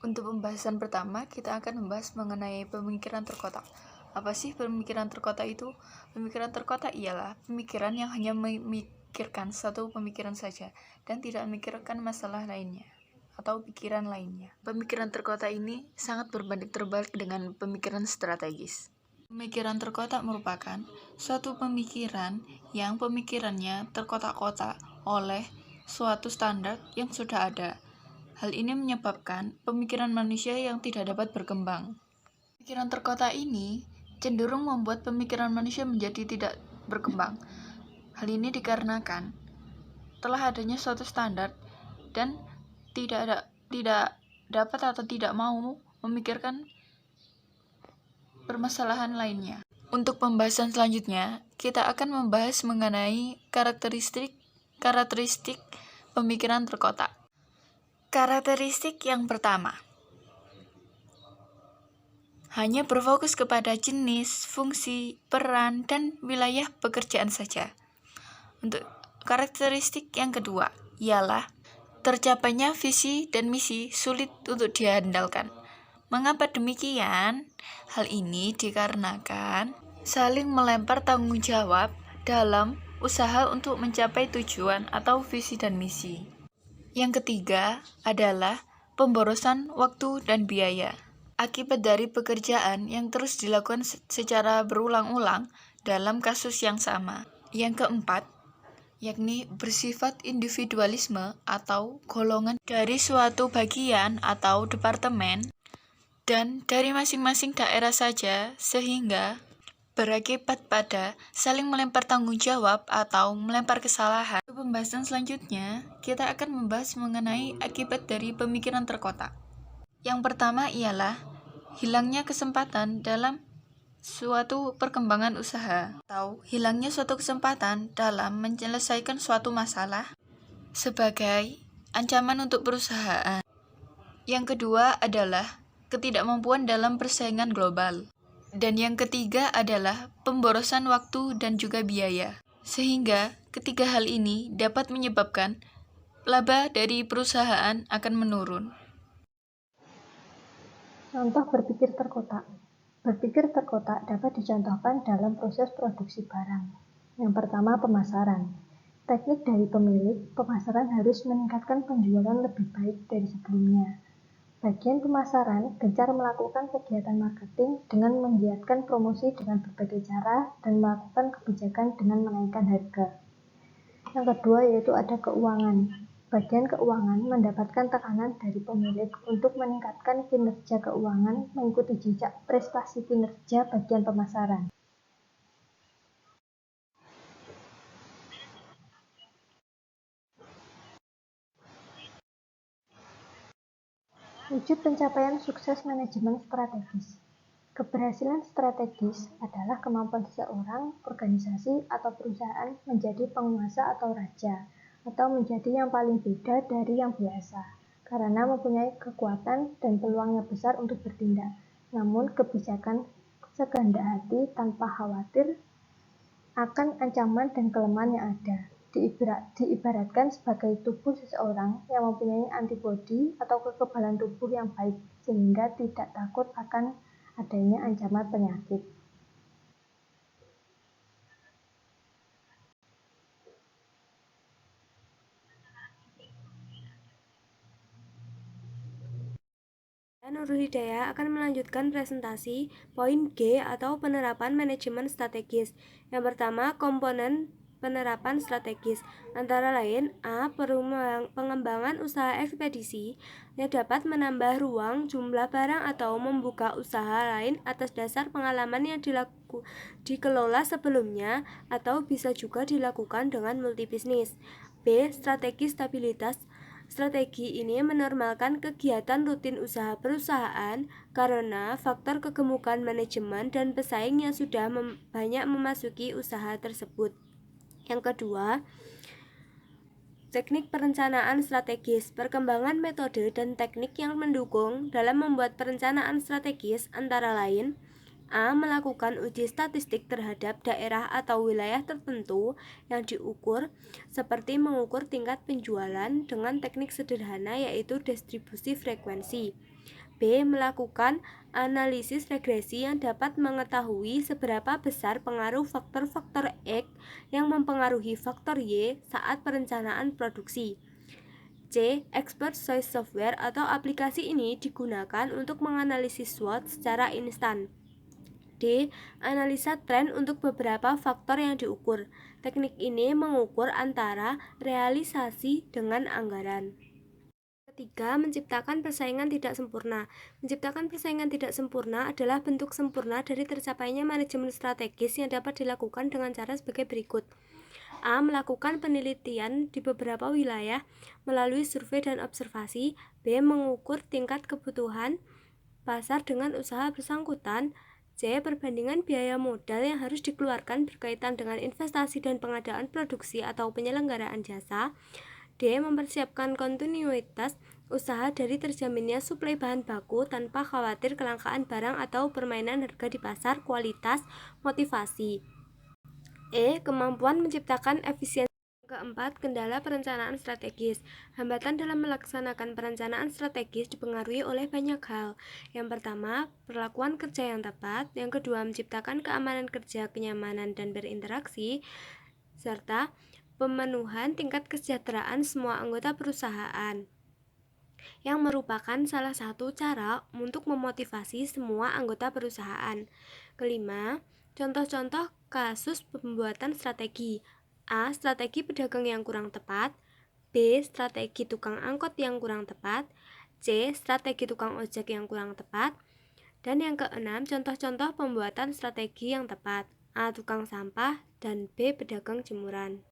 Untuk pembahasan pertama, kita akan membahas mengenai pemikiran terkotak. Apa sih pemikiran terkotak itu? Pemikiran terkotak ialah pemikiran yang hanya memikirkan satu pemikiran saja dan tidak memikirkan masalah lainnya atau pikiran lainnya. Pemikiran terkotak ini sangat berbanding terbalik dengan pemikiran strategis. Pemikiran terkotak merupakan suatu pemikiran yang pemikirannya terkotak-kotak oleh suatu standar yang sudah ada. Hal ini menyebabkan pemikiran manusia yang tidak dapat berkembang. Pemikiran terkotak ini cenderung membuat pemikiran manusia menjadi tidak berkembang. Hal ini dikarenakan telah adanya suatu standar dan tidak dapat atau tidak mau memikirkan permasalahan lainnya. Untuk pembahasan selanjutnya, kita akan membahas mengenai karakteristik pemikiran terkotak. Karakteristik yang pertama, hanya berfokus kepada jenis, fungsi, peran, dan wilayah pekerjaan saja. Untuk karakteristik yang kedua, ialah tercapainya visi dan misi sulit untuk diandalkan. Mengapa demikian? Hal ini dikarenakan saling melempar tanggung jawab dalam usaha untuk mencapai tujuan atau visi dan misi. Yang ketiga adalah pemborosan waktu dan biaya. Akibat dari pekerjaan yang terus dilakukan secara berulang-ulang dalam kasus yang sama. Yang keempat, yakni bersifat individualisme atau golongan dari suatu bagian atau departemen dan dari masing-masing daerah saja, sehingga berakibat pada saling melempar tanggung jawab atau melempar kesalahan. Untuk pembahasan selanjutnya, kita akan membahas mengenai akibat dari pemikiran terkotak. Yang pertama ialah hilangnya kesempatan dalam suatu perkembangan usaha atau hilangnya suatu kesempatan dalam menyelesaikan suatu masalah sebagai ancaman untuk perusahaan. Yang kedua adalah ketidakmampuan dalam persaingan global. Dan yang ketiga adalah pemborosan waktu dan juga biaya. Sehingga ketiga hal ini dapat menyebabkan laba dari perusahaan akan menurun. Contoh berpikir terkotak. Berpikir terkotak dapat dicontohkan dalam proses produksi barang. Yang pertama, pemasaran. Teknik dari pemilik, pemasaran harus meningkatkan penjualan lebih baik dari sebelumnya. Bagian pemasaran gencar melakukan kegiatan marketing dengan menggiatkan promosi dengan berbagai cara dan melakukan kebijakan dengan menaikkan harga. Yang kedua yaitu ada keuangan. Bagian keuangan mendapatkan tekanan dari pemilik untuk meningkatkan kinerja keuangan mengikuti jejak prestasi kinerja bagian pemasaran. Wujud pencapaian sukses manajemen strategis. Keberhasilan strategis adalah kemampuan seseorang, organisasi, atau perusahaan menjadi penguasa atau raja, atau menjadi yang paling beda dari yang biasa, karena mempunyai kekuatan dan peluangnya besar untuk bertindak. Namun kebijakan sekehendak hati tanpa khawatir akan ancaman dan kelemahan yang ada. Diibaratkan sebagai tubuh seseorang yang mempunyai antibodi atau kekebalan tubuh yang baik, sehingga tidak takut akan adanya ancaman penyakit. Nurul Hidayah akan melanjutkan presentasi poin G atau penerapan manajemen strategis. Yang pertama, komponen penerapan strategis, antara lain A. Pengembangan usaha ekspedisi yang dapat menambah ruang jumlah barang atau membuka usaha lain atas dasar pengalaman yang dikelola sebelumnya atau bisa juga dilakukan dengan multibisnis. B. Strategi stabilitas. Strategi ini menormalkan kegiatan rutin usaha perusahaan karena faktor kegemukan manajemen dan pesaing yang sudah banyak memasuki usaha tersebut. Yang kedua, teknik perencanaan strategis. Perkembangan metode dan teknik yang mendukung dalam membuat perencanaan strategis antara lain A. Melakukan uji statistik terhadap daerah atau wilayah tertentu yang diukur, seperti mengukur tingkat penjualan dengan teknik sederhana yaitu distribusi frekuensi. B. Melakukan analisis regresi yang dapat mengetahui seberapa besar pengaruh faktor-faktor X yang mempengaruhi faktor Y saat perencanaan produksi. C. Expert choice software atau aplikasi ini digunakan untuk menganalisis SWOT secara instan. D. Analisa tren untuk beberapa faktor yang diukur. Teknik ini mengukur antara realisasi dengan anggaran. Ketiga, menciptakan persaingan tidak sempurna. Menciptakan persaingan tidak sempurna adalah bentuk sempurna dari tercapainya manajemen strategis yang dapat dilakukan dengan cara sebagai berikut. A. Melakukan penelitian di beberapa wilayah melalui survei dan observasi. B. Mengukur tingkat kebutuhan pasar dengan usaha bersangkutan. C. Perbandingan biaya modal yang harus dikeluarkan berkaitan dengan investasi dan pengadaan produksi atau penyelenggaraan jasa. D. Mempersiapkan kontinuitas usaha dari terjaminnya suplai bahan baku tanpa khawatir kelangkaan barang atau permainan harga di pasar, kualitas, motivasi. E. Kemampuan menciptakan efisiensi. Keempat, kendala perencanaan strategis. Hambatan dalam melaksanakan perencanaan strategis dipengaruhi oleh banyak hal. Yang pertama, perlakuan kerja yang tepat. Yang kedua, menciptakan keamanan kerja, kenyamanan, dan berinteraksi, serta pemenuhan tingkat kesejahteraan semua anggota perusahaan, yang merupakan salah satu cara untuk memotivasi semua anggota perusahaan. Kelima, contoh-contoh kasus pembuatan strategi. A. Strategi pedagang yang kurang tepat. B. Strategi tukang angkot yang kurang tepat. C. Strategi tukang ojek yang kurang tepat. Dan yang keenam, contoh-contoh pembuatan strategi yang tepat. A. Tukang sampah dan B. Pedagang jemuran.